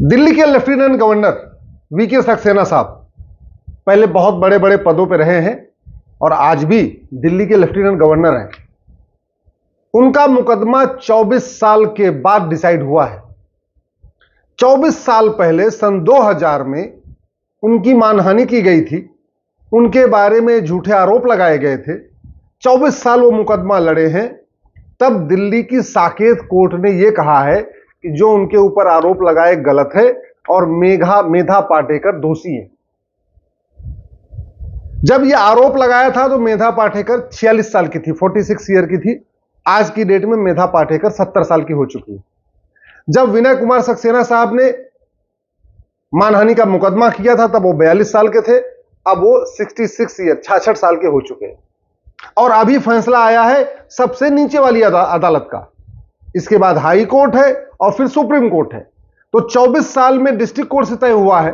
दिल्ली के lieutenant governor VK Saxena साहब पहले बहुत बड़े बड़े पदों पर रहे हैं और आज भी दिल्ली के लेफ्टिनेंट गवर्नर हैं। उनका मुकदमा 24 साल के बाद डिसाइड हुआ है। 24 साल पहले सन 2000 में उनकी मानहानि की गई थी, उनके बारे में झूठे आरोप लगाए गए थे। 24 साल वो मुकदमा लड़े हैं। तब दिल्ली की साकेत कोर्ट ने यह कहा है कि जो उनके ऊपर आरोप लगाए गलत है और मेधा पाटेकर दोषी है। जब यह आरोप लगाया था तो मेधा पाटेकर 46 साल की थी, 46 ईयर की थी। आज की डेट में मेधा पाटेकर 70 साल की हो चुकी है। जब विनय कुमार सक्सेना साहब ने मानहानि का मुकदमा किया था तब वो 42 साल के थे। अब वो 66 साल के हो चुके हैं। और अभी फैसला आया है सबसे नीचे वाली अदालत का। इसके बाद हाई कोर्ट है और फिर सुप्रीम कोर्ट है। तो 24 साल में डिस्ट्रिक्ट कोर्ट से तय हुआ है।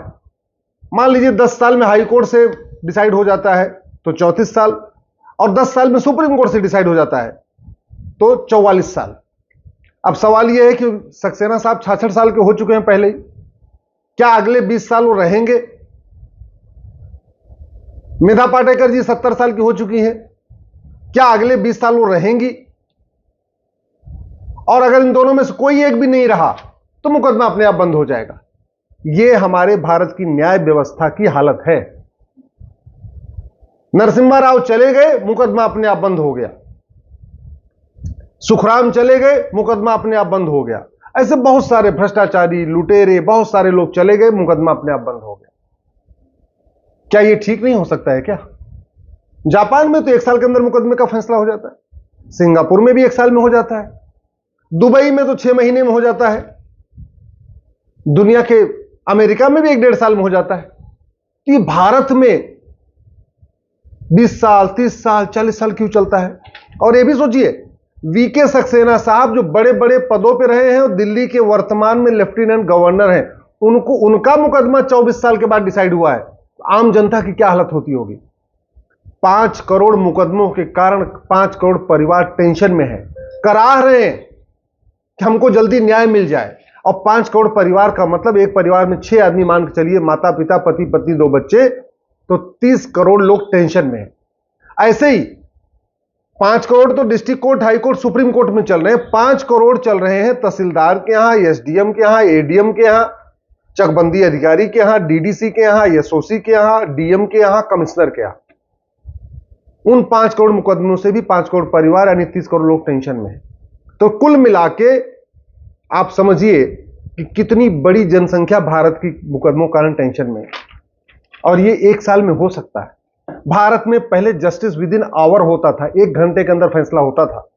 मान लीजिए 10 साल में हाई कोर्ट से डिसाइड हो जाता है तो 34 साल, और 10 साल में सुप्रीम कोर्ट से डिसाइड हो जाता है तो 44 साल। अब सवाल यह है कि सक्सेना साहब 66 साल के हो चुके हैं पहले ही, क्या अगले 20 साल वो रहेंगे? मेधा पाटेकर जी 70 साल की हो चुकी हैं, क्या अगले 20 साल वो रहेंगी? और अगर इन दोनों में से कोई एक भी नहीं रहा तो मुकदमा अपने आप बंद हो जाएगा। यह हमारे भारत की न्याय व्यवस्था की हालत है। नरसिम्हा राव चले गए, मुकदमा अपने आप बंद हो गया। सुखराम चले गए, मुकदमा अपने आप बंद हो गया। ऐसे बहुत सारे भ्रष्टाचारी, लुटेरे, बहुत सारे लोग चले गए, मुकदमा अपने आप बंद हो गया। क्या यह ठीक नहीं हो सकता है क्या? जापान में तो 1 साल के अंदर मुकदमे का फैसला हो जाता है, सिंगापुर में भी 1 साल में हो जाता है, दुबई में तो 6 महीने में हो जाता है, दुनिया के अमेरिका में भी 1-1.5 साल में हो जाता है। कि भारत में 20 साल, 30 साल, 40 साल क्यों चलता है? और यह भी सोचिए, वीके सक्सेना साहब जो बड़े बड़े पदों पे रहे हैं और दिल्ली के वर्तमान में लेफ्टिनेंट गवर्नर हैं, उनका मुकदमा 24 साल के बाद डिसाइड हुआ है। आम जनता की क्या हालत होती होगी? 5 करोड़ मुकदमों के कारण 5 करोड़ परिवार टेंशन में है, कराह रहे हैं कि हमको जल्दी न्याय मिल जाए। और 5 करोड़ परिवार का मतलब एक परिवार में 6 आदमी मान के चलिए, माता पिता, पति पत्नी, 2 बच्चे, तो 30 करोड़ लोग टेंशन में हैं। ऐसे ही 5 करोड़ तो district court, high court, supreme court में चल रहे हैं। 5 करोड़ चल रहे हैं तहसीलदार के यहां, एसडीएम के यहां, एडीएम के यहां, चकबंदी अधिकारी के यहां, डीडीसी के यहां, एसओसी के यहां, डीएम के यहां, कमिश्नर के यहां। उन 5 करोड़ मुकदमों से भी 5 करोड़ परिवार यानी 30 करोड़ लोग टेंशन में हैं। तो कुल मिलाके आप समझिए कि कितनी बड़ी जनसंख्या भारत की मुकदमों के कारण टेंशन में है। और ये 1 साल में हो सकता है। भारत में पहले जस्टिस विद इन आवर होता था, 1 घंटे के अंदर फैसला होता था।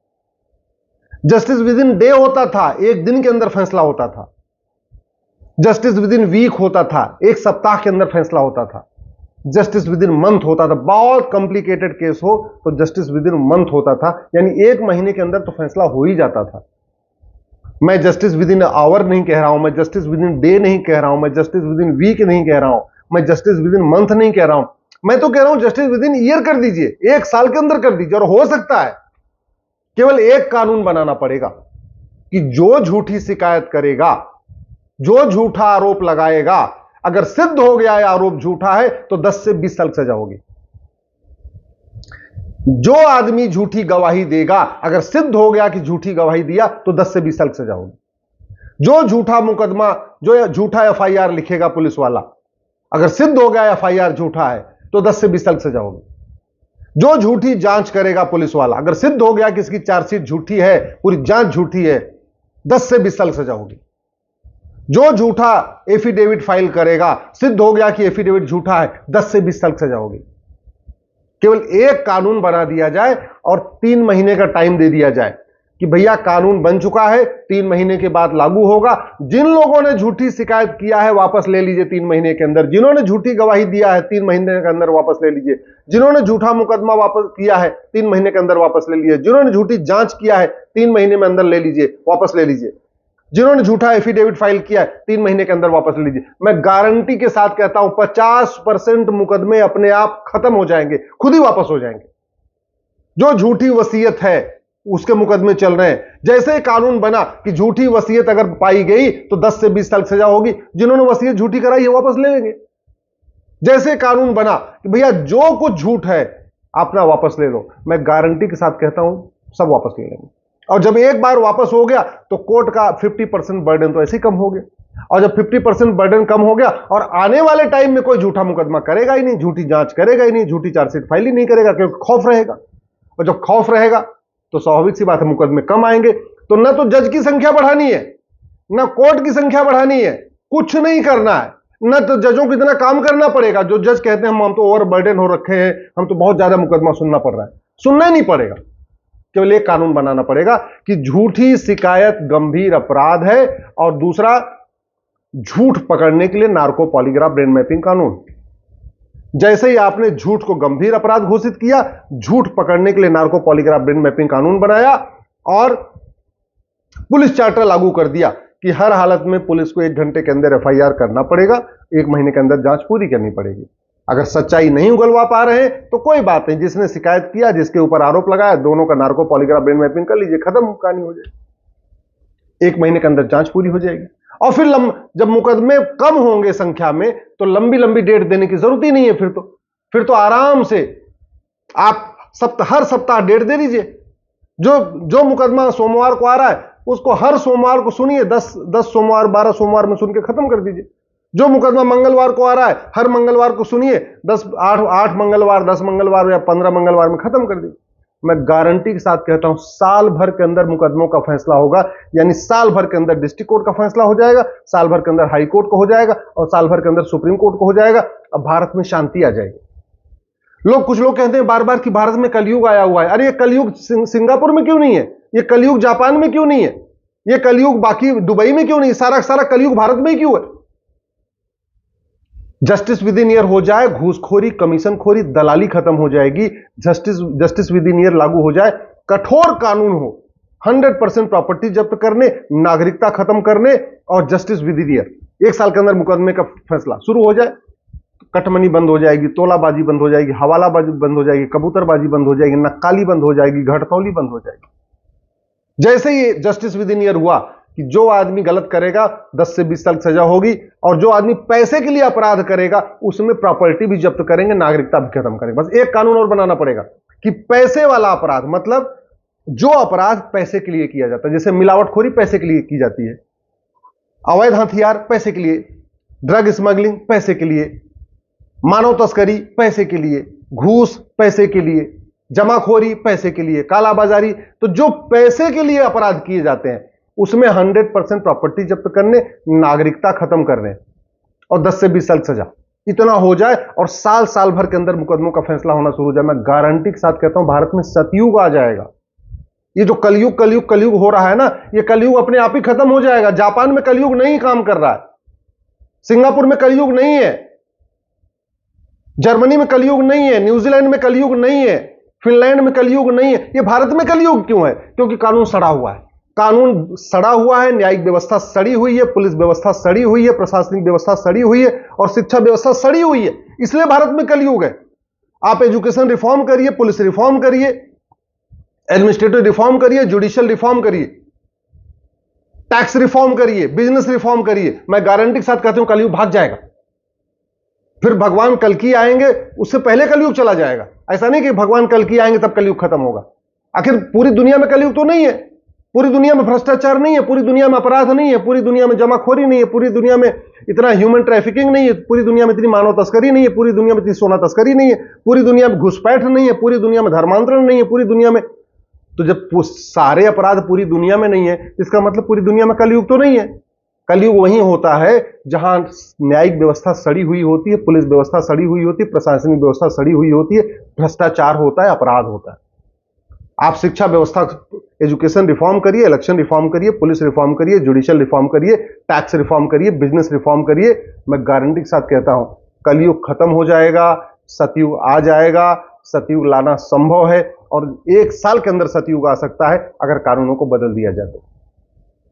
जस्टिस विद इन डे होता था, 1 दिन के अंदर फैसला होता था। जस्टिस विद इन वीक होता था, 1 सप्ताह के अंदर फैसला होता था। जस्टिस विद इन मंथ होता था, बहुत कॉम्प्लिकेटेड केस हो तो जस्टिस विद इन मंथ होता था, यानी 1 महीने के अंदर तो फैसला हो ही जाता था। मैं जस्टिस विद इन आवर नहीं कह रहा हूं, मैं जस्टिस विद इन डे नहीं कह रहा हूं, मैं जस्टिस विद इन वीक नहीं कह रहा हूं, मैं जस्टिस विद इन मंथ नहीं कह रहा हूं, मैं तो कह रहा हूं जस्टिस विद इन ईयर कर दीजिए, 1 साल के अंदर कर दीजिए। और हो सकता है केवल एक कानून बनाना पड़ेगा कि जो झूठी शिकायत करेगा, जो झूठा आरोप लगाएगा, अगर सिद्ध हो गया है आरोप झूठा है तो 10 से 20 साल सजा होगी। जो आदमी झूठी गवाही देगा, अगर सिद्ध हो गया कि झूठी गवाही दिया तो 10 से 20 साल सजा होगी। जो झूठा मुकदमा, जो झूठा एफआईआर लिखेगा पुलिस वाला, अगर सिद्ध हो गया एफआईआर झूठा है तो 10 से 20 साल सजा होगी। जो झूठी जांच करेगा पुलिस वाला, अगर सिद्ध हो गया कि इसकी चार्जशीट झूठी है, पूरी जांच झूठी है, 10 से 20 साल सजा होगी। जो झूठा एफिडेविट फाइल करेगा, सिद्ध हो गया कि एफिडेविट झूठा है, 10 से 20 साल सजा होगी। केवल एक कानून बना दिया जाए और 3 महीने का टाइम दे दिया जाए कि भैया कानून बन चुका है, 3 महीने के बाद लागू होगा। जिन लोगों ने झूठी शिकायत किया है वापस ले लीजिए 3 महीने के अंदर, जिन्होंने झूठी गवाही दिया है 3 महीने के अंदर वापस ले लीजिए, जिन्होंने झूठा मुकदमा वापस किया है 3 महीने के अंदर वापस ले लीजिए, जिन्होंने झूठी जांच किया है 3 महीने में अंदर ले लीजिए, वापस ले लीजिए, जिन्होंने झूठा एफिडेविट फाइल किया है 3 महीने के अंदर वापस ले लीजिए। मैं गारंटी के साथ कहता हूं 50% मुकदमे अपने आप खत्म हो जाएंगे, खुद ही वापस हो जाएंगे। जो झूठी वसीयत है, उसके मुकदमे चल रहे हैं। जैसे ही कानून बना कि झूठी वसीयत अगर पाई गई तो 10 से 20 साल सजा होगी, जिन्होंने वसीयत झूठी कराई है वापस ले लेंगे। जैसे कानून बना कि भैया जो कुछ झूठ है अपना वापस ले लो, मैं गारंटी के साथ कहता हूं सब वापस ले लेंगे। और जब एक बार वापस हो गया तो कोर्ट का 50% बर्डन तो ऐसे ही कम हो गया। और जब 50% बर्डन कम हो गया और आने वाले टाइम में कोई झूठा मुकदमा करेगा ही नहीं, झूठी जांच करेगा ही नहीं, झूठी चार्जशीट फाइल ही नहीं करेगा, क्योंकि खौफ रहेगा। और जब खौफ रहेगा तो स्वाभाविक सी बात है मुकदमे कम आएंगे। तो न तो जज की संख्या बढ़ानी है, न कोर्ट की संख्या बढ़ानी है, कुछ नहीं करना है, न तो जजों को इतना काम करना पड़ेगा। जो जज कहते हैं हम तो ओवर बर्डन हो रखे हैं, हम तो बहुत ज्यादा मुकदमा सुनना पड़ रहा है, सुनना ही नहीं पड़ेगा। केवल एक कानून बनाना पड़ेगा कि झूठी शिकायत गंभीर अपराध है, और दूसरा झूठ पकड़ने के लिए नार्को पॉलीग्राफ ब्रेन मैपिंग कानून। जैसे ही आपने झूठ को गंभीर अपराध घोषित किया, झूठ पकड़ने के लिए नार्को पॉलीग्राफ ब्रेन मैपिंग कानून बनाया और पुलिस चार्टर लागू कर दिया कि हर हालत में पुलिस को 1 घंटे के अंदर एफआईआर करना पड़ेगा, 1 महीने के अंदर जांच पूरी करनी पड़ेगी। अगर सच्चाई नहीं उगलवा पा रहे हैं तो कोई बात नहीं, जिसने शिकायत किया, जिसके ऊपर आरोप लगाया, दोनों का नार्को पॉलीग्राफ ब्रेन मैपिंग कर लीजिए, खत्म कहानी हो जाएगी। 1 महीने के अंदर जांच पूरी हो जाएगी। और फिर जब मुकदमे कम होंगे संख्या में तो लंबी लंबी डेट देने की जरूरत ही नहीं है। फिर तो आराम से आप हर सप्ताह डेट दे दीजिए। जो मुकदमा सोमवार को आ रहा है उसको हर सोमवार को सुनिए, 10 सोमवार 12 सोमवार में सुन के खत्म कर दीजिए। जो मुकदमा मंगलवार को आ रहा है हर मंगलवार को सुनिए, 8 मंगलवार, 10 मंगलवार या 15 मंगलवार में खत्म कर दीजिए। मैं गारंटी के साथ कहता हूं साल भर के अंदर मुकदमों का फैसला होगा, यानी साल भर के अंदर डिस्ट्रिक्ट कोर्ट का फैसला हो जाएगा, साल भर के अंदर हाई कोर्ट को हो जाएगा और साल भर के अंदर सुप्रीम कोर्ट को हो जाएगा। अब भारत में शांति आ जाएगी। कुछ लोग कहते हैं बार बार कि भारत में कलयुग आया हुआ है। अरे ये कलयुग सिंगापुर में क्यों नहीं है? ये कलयुग जापान में क्यों नहीं है? ये कलयुग बाकी दुबई में क्यों नहीं? सारा कलयुग भारत में ही क्यों है? जस्टिस विद इन ईयर हो जाए, घूसखोरी, कमीशनखोरी, दलाली खत्म हो जाएगी। जस्टिस विद इन ईयर लागू हो जाए, कठोर कानून हो, 100% प्रॉपर्टी जब्त करने, नागरिकता खत्म करने और जस्टिस विद इन ईयर, 1 साल के अंदर मुकदमे का फैसला शुरू हो जाए। कटमनी बंद हो जाएगी, तोलाबाजी बंद हो जाएगी, हवालाबाजी बंद हो जाएगी, कबूतरबाजी बंद हो जाएगी, नक्काली बंद हो जाएगी, घटतौली बंद हो जाएगी। जैसे ही जस्टिस विद इन ईयर हुआ कि जो आदमी गलत करेगा 10 से 20 साल सजा होगी, और जो आदमी पैसे के लिए अपराध करेगा उसमें प्रॉपर्टी भी जब्त करेंगे, नागरिकता भी खत्म करेंगे। बस एक कानून और बनाना पड़ेगा कि पैसे वाला अपराध, मतलब जो अपराध पैसे के लिए किया जाता है, जैसे मिलावटखोरी पैसे के लिए की जाती है, अवैध हथियार पैसे के लिए, ड्रग स्मगलिंग पैसे के लिए, मानव तस्करी पैसे के लिए, घूस पैसे के लिए, जमाखोरी पैसे के लिए, कालाबाजारी, तो जो पैसे के लिए अपराध किए जाते हैं उसमें 100% प्रॉपर्टी जब्त करने, नागरिकता खत्म करने और 10 से 20 साल सजा, इतना हो जाए और साल भर के अंदर मुकदमों का फैसला होना शुरू हो जाए। मैं गारंटी के साथ कहता हूं भारत में सतयुग आ जाएगा। ये जो कलयुग हो रहा है ना, ये कलयुग अपने आप ही खत्म हो जाएगा। जापान में कलयुग नहीं काम कर रहा है, सिंगापुर में कलयुग नहीं है, जर्मनी में कलयुग नहीं है, न्यूजीलैंड में कलयुग नहीं है, फिनलैंड में कलयुग नहीं है। ये भारत में कलयुग क्यों है? क्योंकि कानून सड़ा हुआ है। कानून सड़ा हुआ है, न्यायिक व्यवस्था सड़ी हुई है, पुलिस व्यवस्था सड़ी हुई है, प्रशासनिक व्यवस्था सड़ी हुई है और शिक्षा व्यवस्था सड़ी हुई है, इसलिए भारत में कलयुग है। आप एजुकेशन रिफॉर्म करिए, पुलिस रिफॉर्म करिए, एडमिनिस्ट्रेटिव रिफॉर्म करिए, जुडिशियल रिफॉर्म करिए, टैक्स रिफॉर्म करिए, बिजनेस रिफॉर्म करिए, मैं गारंटी के साथ कहता हूं कलयुग भाग जाएगा। फिर भगवान कल्कि आएंगे, उससे पहले कलयुग चला जाएगा। ऐसा नहीं कि भगवान कल्कि आएंगे तब कलयुग खत्म होगा। आखिर पूरी दुनिया में कलयुग तो नहीं है, पूरी दुनिया में भ्रष्टाचार नहीं है, पूरी दुनिया में अपराध नहीं है, पूरी दुनिया में जमाखोरी नहीं है, पूरी दुनिया में इतना ह्यूमन ट्रैफिकिंग नहीं है, पूरी दुनिया में इतनी मानव तस्करी नहीं है, पूरी दुनिया में इतनी सोना तस्करी नहीं है, पूरी दुनिया में घुसपैठ नहीं है, पूरी दुनिया में धर्मांतरण नहीं है, पूरी दुनिया में। तो जब सारे अपराध पूरी दुनिया में नहीं है, इसका मतलब पूरी दुनिया में कलयुग तो नहीं है। कलयुग वहीं होता है जहां न्यायिक व्यवस्था सड़ी हुई होती है, पुलिस व्यवस्था सड़ी हुई होती है, प्रशासनिक व्यवस्था सड़ी हुई होती है, भ्रष्टाचार होता है, अपराध होता है। आप शिक्षा व्यवस्था, एजुकेशन रिफॉर्म करिए, इलेक्शन रिफॉर्म करिए, पुलिस रिफॉर्म करिए, जुडिशियल रिफॉर्म करिए, टैक्स रिफॉर्म करिए, बिजनेस रिफॉर्म करिए, मैं गारंटी के साथ कहता हूं कलयुग खत्म हो जाएगा, सतयुग आ जाएगा। सतयुग लाना संभव है और 1 साल के अंदर सतयुग आ सकता है अगर कानूनों को बदल दिया जाए तो।